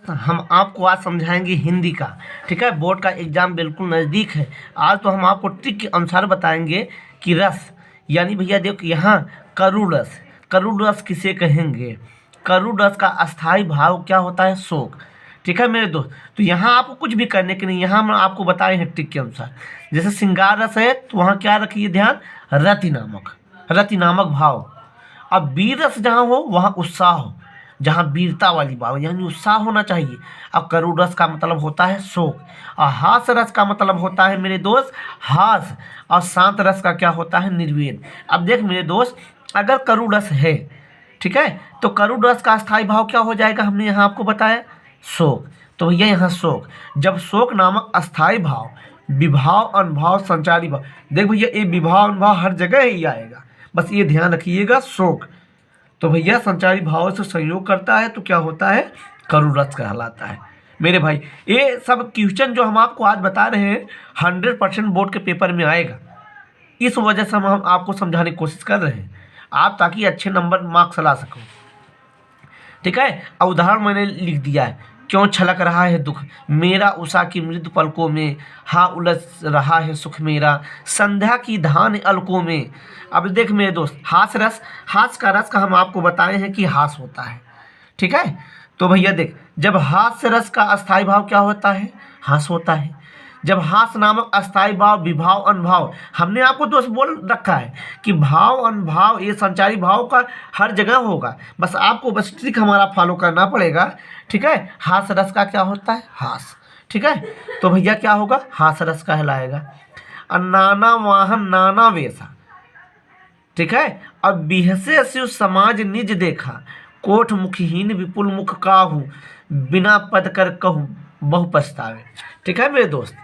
हम आपको आज समझाएंगे हिंदी का। ठीक है, बोर्ड का एग्जाम बिल्कुल नज़दीक है। आज तो हम आपको ट्रिक के अनुसार बताएंगे कि रस यानी भैया देखो यहाँ करुड़ रस किसे कहेंगे। करुड़ रस का अस्थाई भाव क्या होता है? शोक। ठीक है मेरे दोस्त, तो यहाँ आपको कुछ भी करने के नहीं, यहाँ हम आपको बताए हैं ट्रिक के अनुसार। जैसे श्रृंगार रस है तो वहाँ क्या रखिए ध्यान, रति नामक भाव। अब वीर रस जहाँ हो वहाँ उत्साह हो, जहाँ वीरता वाली बात यानी उत्साह होना चाहिए। अब करुण रस का मतलब होता है शोक, और हास रस का मतलब होता है मेरे दोस्त हास, और शांत रस का क्या होता है? निर्वेद। अब देख मेरे दोस्त, अगर करुण रस है, ठीक है, तो करुण रस का स्थायी भाव क्या हो जाएगा? हमने यहाँ आपको बताया शोक। तो भैया यहाँ शोक, जब शोक नामक अस्थाई भाव विभाव अनुभाव संचारी भाव, देख भैया ये विभाव अनुभाव हर जगह ही आएगा, बस ये ध्यान रखिएगा शोक। तो भैया संचारी भाव से संयोग करता है तो क्या होता है? करुण रस कहलाता है। मेरे भाई ये सब क्वेश्चन जो हम आपको आज बता रहे हैं 100% बोर्ड के पेपर में आएगा, इस वजह से हम आपको समझाने की कोशिश कर रहे हैं आप, ताकि अच्छे नंबर मार्क्स ला सको। ठीक है, अब उदाहरण मैंने लिख दिया है। क्यों छलक रहा है दुख मेरा उषा की मृदु पलकों में, हाँ उलझ रहा है सुख मेरा संध्या की धान अलकों में। अब देख मेरे दोस्त, हास का रस का हम आपको बताए हैं कि हास होता है। ठीक है, तो भैया देख, जब हास्य रस का अस्थाई भाव क्या होता है? हास होता है। जब हास नामक अस्थाई भाव विभाव अनुभाव, हमने आपको दोस्त बोल रखा है कि भाव अनुभाव ये संचारी भाव का हर जगह होगा, बस आपको बस ट्रिक हमारा फॉलो करना पड़ेगा। ठीक है, हास रस का क्या होता है? हास। ठीक है, तो भैया क्या होगा? हास रस कहलाएगा। और नाना वाहन नाना वेशा, ठीक है, अब बिहसे शिव समाज निज देखा कोठ मुखहीन विपुल मुख काहू बिना पद कर कहूँ बहु पछतावे। ठीक है मेरे दोस्त,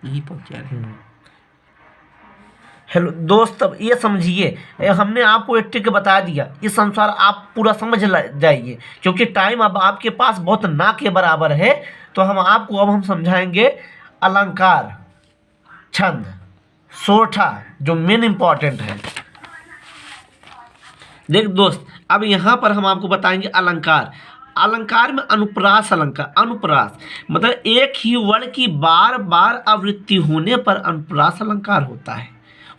यही पहुंचा रहे। हेलो दोस्त, अब ये समझिए, हमने आपको एक ट्रिक बता दिया, इस अनुसार आप पूरा समझ जाइए, क्योंकि टाइम अब आपके पास बहुत ना के बराबर है। तो हम समझाएंगे अलंकार, छंद, सोठा, जो मेन इंपॉर्टेंट है। देख दोस्त, अब यहाँ पर हम आपको बताएंगे अलंकार में अनुप्रास अलंकार। अनुप्रास मतलब एक ही वर्ण की बार बार आवृत्ति होने पर अनुप्रास अलंकार होता है।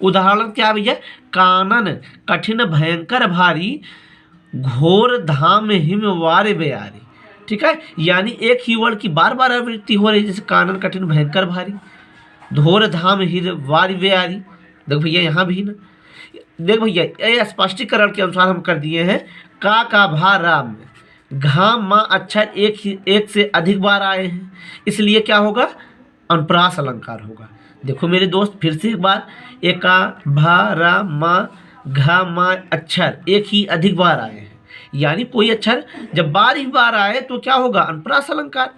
उदाहरण क्या भैया? कानन कठिन भयंकर भारी घोर धाम हिमवार बेयारी। ठीक है, यानी एक ही वर्ण की बार बार आवृत्ति हो रही है, जैसे कानन कठिन भयंकर भारी, धोर धाम हिमवार बेयारी। देख भैया यहाँ भी ना, देख भैया ये स्पष्टीकरण के अनुसार हम कर दिए हैं। का भा राम में घाम माँ अक्षर एक से अधिक बार आए हैं, इसलिए क्या होगा? अनुप्रास अलंकार होगा। देखो मेरे दोस्त फिर से एक बार, एका भा रा माँ घा माँ अक्षर एक ही अधिक बार आए हैं, यानी कोई अक्षर जब बार ही बार आए तो क्या होगा? अनुप्रास अलंकार।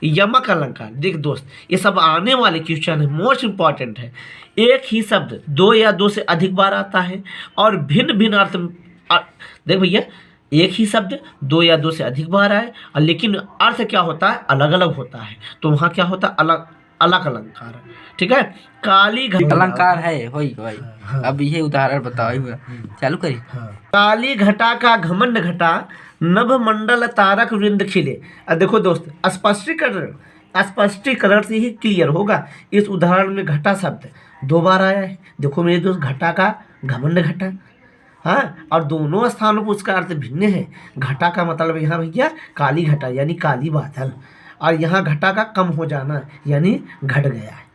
यमक अलंकार, देख दोस्त ये सब आने वाले क्वेश्चन है, मोस्ट इंपॉर्टेंट है। एक ही शब्द दो या दो से अधिक बार आता है और भिन्न भिन्न अर्थ। देख भैया एक ही शब्द दो या दो से अधिक बार आए और लेकिन अर्थ क्या होता है? अलग अलग होता है, तो वहाँ क्या होता है? अलग अलग अलंकार। ठीक है, काली अलंकार है वही वही। अब ये उदाहरण बताओ, चालू करिए। काली घटा का घमंड घटा नभ मंडल तारक वृंद खिले। अब देखो दोस्त, स्पष्टीकरण से ही क्लियर होगा। इस उदाहरण में घटा शब्द दो बार आया है। देखो मेरे दोस्त, घटा का घमंड घटा, हाँ, और दोनों स्थानों पर उसका अर्थ भिन्न है। घटा का मतलब यहाँ भैया काली घटा यानी काली बादल, और यहाँ घटा का कम हो जाना यानी घट गया है।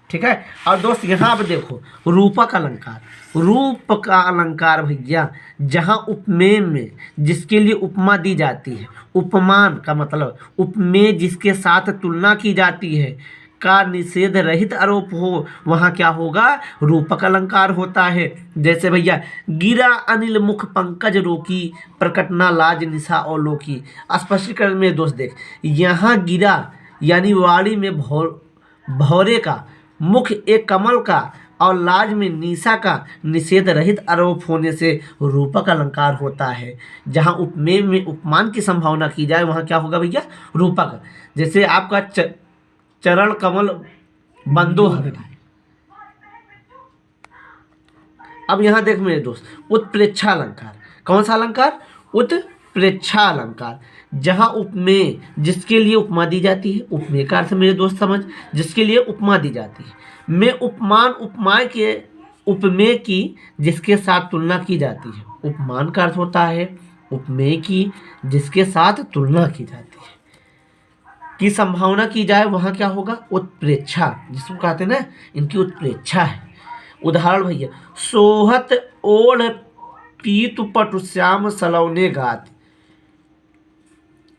ठीक है, और दोस्त यहाँ पर देखो रूपक अलंकार। रूप का अलंकार भैया जहाँ उपमेय में जिसके लिए उपमा दी जाती है, उपमान का मतलब उपमेय जिसके साथ तुलना की जाती है का निषेध रहित आरोप हो, वहाँ क्या होगा? रूपक अलंकार होता है। जैसे भैया गिरा अनिल मुख पंकज रोकी प्रकट ना लाज निशा अवलोकी। स्पष्टीकरण में दोस्त देख, यहाँ गिरा यानी वाणी में भौरे का, मुख एक कमल का, और लाज में निशा का निषेध रहित आरोप होने से रूपक अलंकार होता है। जहाँ उपमेय में उपमान की संभावना की जाए वहाँ क्या होगा भैया? रूपक। जैसे आपका चरण कमल बंदो है। अब यहाँ देख मेरे दोस्त उत्प्रेक्षा अलंकार। कौन सा अलंकार? उत्प्रेक्षा उत्प्रेक्षा अलंकार, जहाँ उपमेय जिसके लिए उपमा दी जाती है, उपमेय का अर्थ मेरे दोस्त समझ, जिसके लिए उपमा दी जाती है, में उपमान उपमाय के उपमेय की जिसके साथ तुलना की जाती है। उपमान का अर्थ होता है उपमेय की जिसके साथ तुलना की जाती है, की संभावना की जाए, वहाँ क्या होगा, उत्प्रेक्षा, जिसको कहते हैं ना, इनकी उत्प्रेक्षा है। उदाहरण भैया, सोहत ओढ़ पीतु पटु श्याम सलौने गात,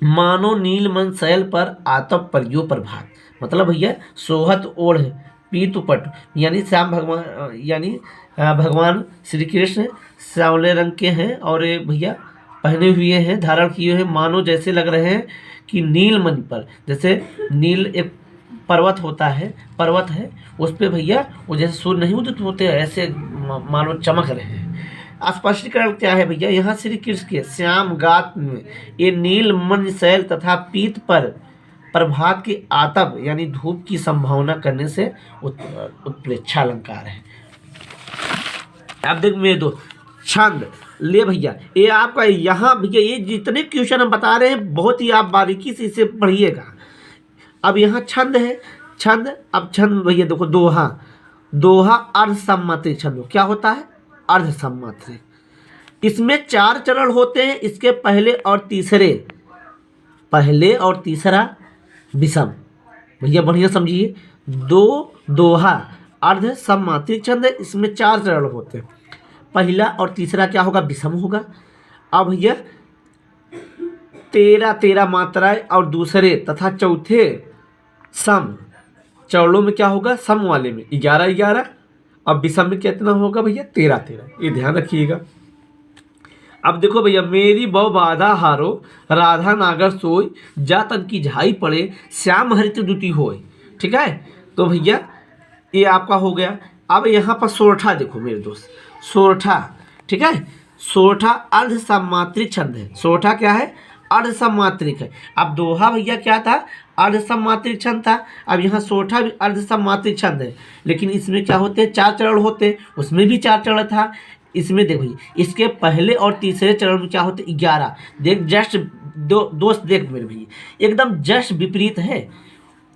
मानो नील मन शैल पर आतप परियो प्रभात। मतलब भैया सोहत ओढ़ पीतु पटु यानी श्याम भगवान, यानी भगवान श्री कृष्ण सांवले रंग के हैं और ये भैया पहने हुए हैं, धारण किए हैं, मानो जैसे लग रहे हैं कि नील मन पर, जैसे नील एक पर्वत होता है, पर्वत है उस पे भैया वो जैसे सूर्य नहीं उदित होते हैं ऐसे मानो चमक रहे हैं। स्पष्टीकरण क्या है भैया, यहाँ श्री कृष्ण के श्याम गात में ये नील मन शैल तथा पीत पर प्रभात की आतप यानी धूप की संभावना करने से उत्प्रेक्षा अलंकार है। अब देख मेरे दोस्त, छंद ले भैया, ये आपका यहाँ भैया ये जितने क्वेश्चन हम बता रहे हैं बहुत ही आप बारीकी से इसे पढ़िएगा। अब यहाँ छंद है, छंद, अब छंद भैया देखो, दोहा, दोहा अर्ध सम्मात्रिक छंद क्या होता है, अर्ध सम्मात्रिक। इसमें 4 चरण होते हैं, इसके पहले और तीसरे, पहले और तीसरा विषम, भैया बढ़िया समझिए। दोहा अर्ध सम्मात्रिक छंद है, इसमें 4 चरण होते हैं, पहला और तीसरा क्या होगा, विषम होगा। अब भैया 13 मात्राएं और दूसरे तथा चौथे सम, चरणों में क्या होगा, सम वाले में 11, अब विषम में कितना होगा भैया, 13, ये ध्यान रखिएगा। अब देखो भैया, मेरी बौ बाधा हारो राधा नागर सोई, जा तन की झाई पड़े श्याम हरित दुति होय। ठीक है, तो भैया ये आपका हो गया। अब यहाँ पर सोरठा देखो मेरे दोस्त, सोरठा, ठीक है, सोरठा अर्ध सम्मात्रिक छंद है। सोरठा क्या है, अर्ध सम्मात्रिक है। अब दोहा भैया क्या था, अर्ध सम्मात्रिक छंद था। अब यहाँ सोरठा भी अर्ध सम्मात्रिक छंद है, लेकिन इसमें क्या होते हैं, 4 चरण होते हैं, उसमें भी 4 चरण था। इसमें देख भैया, इसके पहले और तीसरे चरण में क्या होते, 11। देख जस्ट दोस्त देख मेरे भैया, एकदम जस्ट विपरीत है।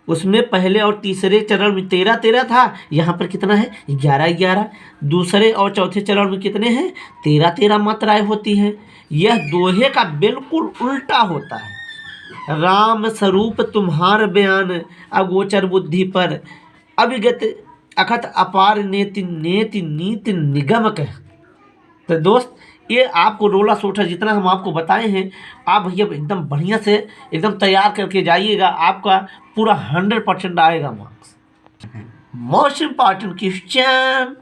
उसमें पहले और तीसरे चरण में 13 था, यहाँ पर कितना है, 11। दूसरे और चौथे चरण में कितने हैं, 13 मात्राएं होती हैं। यह दोहे का बिल्कुल उल्टा होता है। राम स्वरूप तुम्हार बयान अगोचर बुद्धि पर, अभिगत अखत अपार नेति नेति नीति निगम कह। तो दोस्त ये आपको रोला सोठा जितना हम आपको बताए हैं, आप भैया एकदम बढ़िया से एकदम तैयार करके जाइएगा, आपका पूरा 100% आएगा मार्क्स। Most important question,